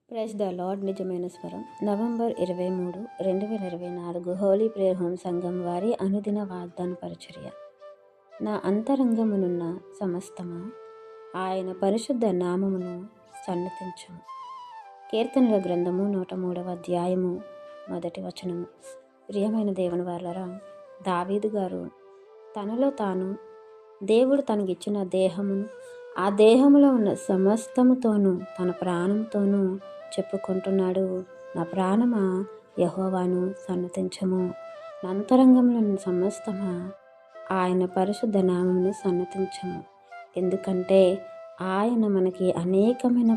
Praise the lord. నిజమైన స్వరం. November 23, 2024 Holi prayer home సంఘం వారి అనుదిన వాగ్దాన పరిచర్య. నా అంతరంగమునున్న సమస్తమా ఆయన పరిశుద్ధ నామమును సన్నతించుము. కీర్తనల గ్రంథము 103వ అధ్యాయము 1వ వచనము. ప్రియమైన దేవుని వారలారా, దావీదు గారు తనలో తాను దేవుడు తనకిచ్చిన దేహమును, ఆ దేహములో ఉన్న సమస్తముతోనూ తన ప్రాణంతోనూ చెప్పుకుంటున్నాడు, నా ప్రాణమా యెహోవాను సన్నతించము. నా అంతరంగంలో ఉన్న సమస్తమా ఆయన పరిశుద్ధ నామమును సన్నతించము. ఎందుకంటే ఆయన మనకి అనేకమైన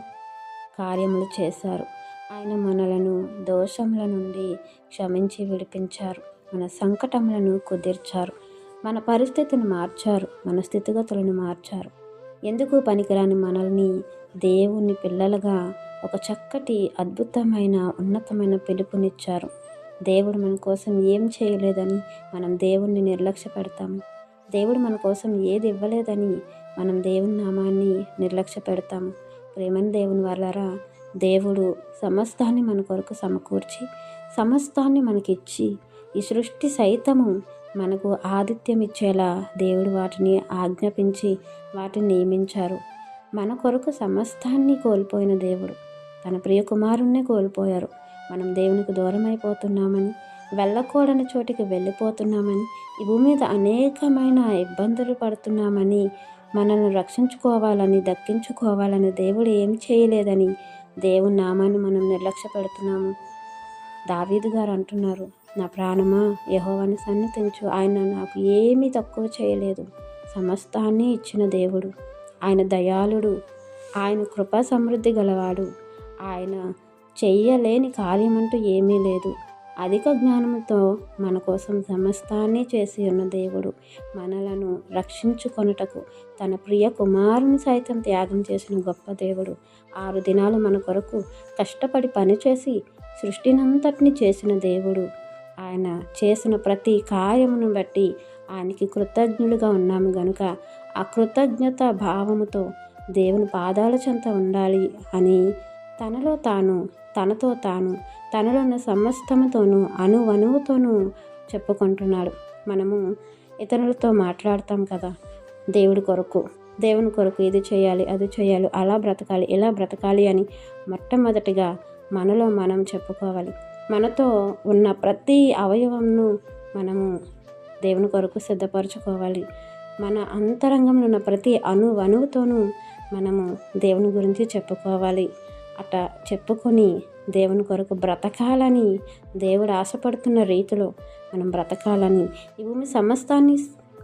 కార్యములు చేశారు. ఆయన మనలను దోషముల నుండి క్షమించి విడిపించారు. మన సంకటములను కుదిర్చారు. మన పరిస్థితిని మార్చారు. మన స్థితిగతులను మార్చారు. ఎందుకు పనికిరాని మనల్ని దేవుని పిల్లలుగా ఒక చక్కటి అద్భుతమైన ఉన్నతమైన పిలుపునిచ్చారు. దేవుడు మన కోసం ఏం చేయలేదని మనం దేవుణ్ణి నిర్లక్ష్య పెడతాము. దేవుడు మన కోసం ఏది ఇవ్వలేదని మనం దేవుని నామాన్ని నిర్లక్ష్య పెడతాము. ప్రేమని దేవుని వారలారా, దేవుడు సమస్తాన్ని మన కొరకు సమకూర్చి సమస్తాన్ని మనకిచ్చి ఈ సృష్టి సైతము మనకు ఆతిథ్యం ఇచ్చేలా దేవుడు వాటిని ఆజ్ఞాపించి వాటిని నియమించారు. మన కొరకు సమస్తాన్ని కోల్పోయిన దేవుడు తన ప్రియ కుమారుణ్ణి కోల్పోయారు. మనం దేవునికి దూరం అయిపోతున్నామని, వెళ్ళకూడని చోటికి వెళ్ళిపోతున్నామని, ఈ భూమి మీద అనేకమైన ఇబ్బందులు పడుతున్నామని, మనల్ని రక్షించుకోవాలని, దక్కించుకోవాలని దేవుడు ఏం చేయలేదని దేవుని నామాన్ని మనం నిర్లక్ష్య పెడుతున్నాము. దావీదు గారు అంటున్నారు, నా ప్రాణమా యెహోవాను సన్నతించు. ఆయన నాకు ఏమీ తక్కువ చేయలేదు. సమస్తాన్ని ఇచ్చిన దేవుడు. ఆయన దయాళుడు. ఆయన కృపా సమృద్ధి గలవాడు. ఆయన చెయ్యలేని కార్యమంటూ ఏమీ లేదు. అధిక జ్ఞానంతో మన కోసం సమస్తాన్ని చేసి ఉన్న దేవుడు మనలను రక్షించుకొనుటకు తన ప్రియ కుమారుని సైతం త్యాగం చేసిన గొప్ప దేవుడు. 6 దినాలు మన కొరకు కష్టపడి పనిచేసి సృష్టినంతటిని చేసిన దేవుడు. ఆయన చేసిన ప్రతి కార్యమును బట్టి ఆయనకి కృతజ్ఞులుగా ఉన్నాము గనుక ఆ కృతజ్ఞత భావముతో దేవుని పాదాల చెంత ఉండాలి అని తనలో తాను, తనతో తాను, తనలో ఉన్న సమస్తముతోనూ అణువణువుతోనూ చెప్పుకుంటున్నాడు. మనము ఇతరులతో మాట్లాడతాం కదా, దేవుని కొరకు ఇది చేయాలి, అది చేయాలి, అలా బ్రతకాలి, ఇలా బ్రతకాలి అని మొట్టమొదటిగా మనలో మనం చెప్పుకోవాలి. మనతో ఉన్న ప్రతి అవయవంను మనము దేవుని కొరకు సిద్ధపరచుకోవాలి. మన అంతరంగంలో ఉన్న ప్రతి అణువణువుతోనూ మనము దేవుని గురించి చెప్పుకోవాలి. అట్లా చెప్పుకొని దేవుని కొరకు బ్రతకాలని, దేవుడు ఆశపడుతున్న రీతిలో మనం బ్రతకాలని, ఈ భూమి సమస్తాన్ని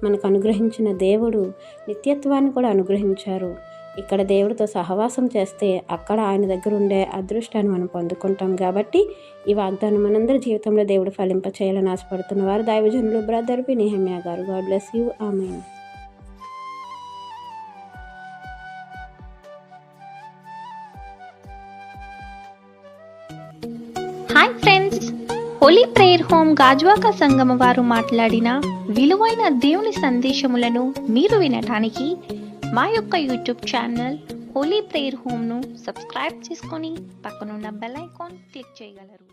మనకు అనుగ్రహించిన దేవుడు నిత్యత్వాన్ని కూడా అనుగ్రహించారు. ఇక్కడ దేవుడితో సహవాసం చేస్తే అక్కడ ఆయన దగ్గర ఉండే అదృష్టాన్ని మనం పొందుకుంటాం. కాబట్టి ఈ వాగ్దానం మనందరి జీవితంలో దేవుడు ఫలింప చేయాలని ఆశపడుతున్న వారు దైవజనులు బ్రదర్ పి. నెహెమ్యా గారు. God bless you. Amen. Hi friends, holy prayer home Gajuwaka Sangama వారు మాట్లాడిన విలువైన దేవుని సందేశములను మీరు వినటానికి మా యొక్క యూట్యూబ్ ఛానల్ హోలీ ప్రేయర్ హోమ్ను సబ్స్క్రైబ్ చేసుకొని పక్కనున్న బెల్ ఐకాన్ క్లిక్ చేయగలరు.